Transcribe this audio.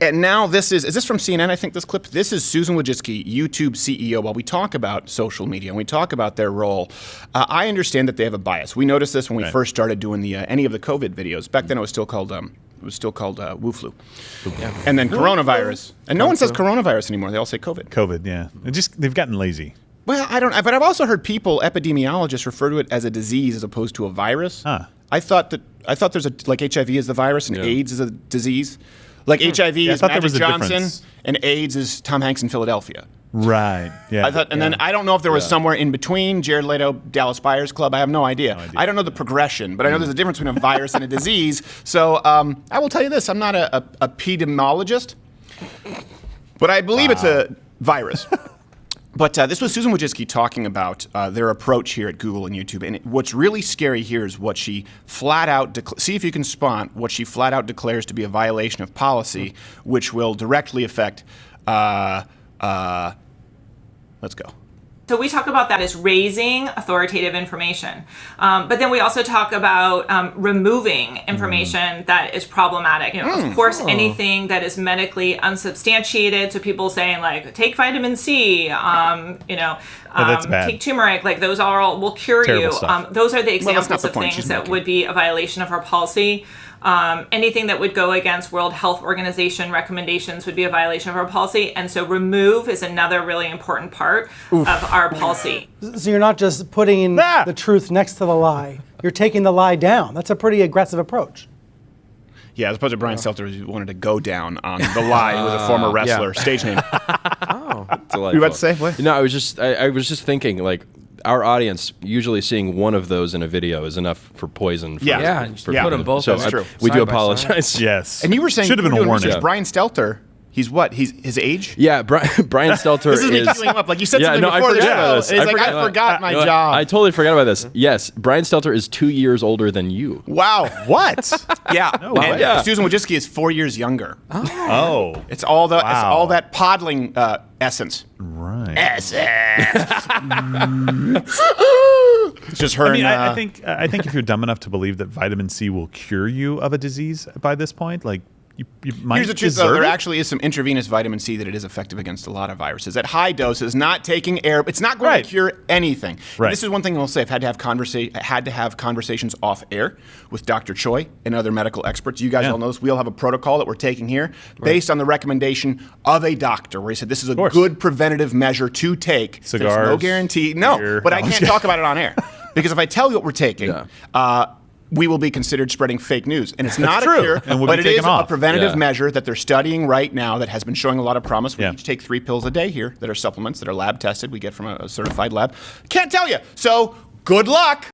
And now is this from CNN, I think, this clip? This is Susan Wojcicki, YouTube CEO. While we talk about social media and we talk about their role, I understand that they have a bias. We noticed this when we first started doing any of the COVID videos. Back then it was still called Wu flu. Yeah. And then coronavirus. And no one says coronavirus anymore. They all say COVID. COVID, yeah. They've gotten lazy. Well, but I've also heard epidemiologists refer to it as a disease as opposed to a virus. Huh. I thought there's like HIV is the virus and AIDS is a disease. Like HIV is Magic Johnson and AIDS is Tom Hanks in Philadelphia. Right. Yeah. Then I don't know if there was somewhere in between Jared Leto, Dallas Buyers Club. I have no idea. I don't know the progression, but I know there's a difference between a virus and a disease. So I will tell you this: I'm not a epidemiologist, but I believe it's a virus. But this was Susan Wojcicki talking about their approach here at Google and YouTube. And what's really scary here is what she flat out see if you can spot what she flat out declares to be a violation of policy, which will directly affect. Let's go. So we talk about that as raising authoritative information. But then we also talk about removing information that is problematic. Of course, anything that is medically unsubstantiated. So people saying like, take vitamin C, take turmeric, like those are all will cure you. Those are the examples of things that would be a violation of our policy. Anything that would go against World Health Organization recommendations would be a violation of our policy. And so remove is another really important part of our policy. So you're not just putting the truth next to the lie. You're taking the lie down. That's a pretty aggressive approach. Yeah, as opposed to Brian Stelter, who wanted to go down on the lie, who was a former wrestler, stage name. Delightful. You about to say? What? No, I was just thinking, like, our audience usually seeing one of those in a video is enough for poison. For Put them both. So That's true. We do apologize. Yes. And you were saying should have been a warning. Brian Stelter. He's what? He's his age? Yeah, Brian Stelter This is me queuing him up. Like you said something before the show. This. He's I forgot my job. I totally forgot about this. Yes, Brian Stelter is 2 years older than you. Wow. What? Yeah. And Susan Wojcicki is 4 years younger. Oh. It's all that podling essence. Right. Essence. It's just her. I think if you're dumb enough to believe that vitamin C will cure you of a disease by this point, like you might Here's the truth, though. deserve There it. actually is some intravenous vitamin C that it is effective against a lot of viruses. At high doses, not taking air, it's not going to cure anything. Right. This is one thing I'll say. I've had to have conversations off air with Dr. Choi and other medical experts. You guys all know this. We all have a protocol that we're taking here based on the recommendation of a doctor, where he said this is a good preventative measure to take. Cigars. There's no guarantee. No, but I can't talk about it on air because if I tell you what we're taking. We will be considered spreading fake news. And it's not a cure, but it is a preventative measure that they're studying right now that has been showing a lot of promise. We each take 3 pills a day here that are supplements that are lab tested. We get from a certified lab. Can't tell you. So good luck.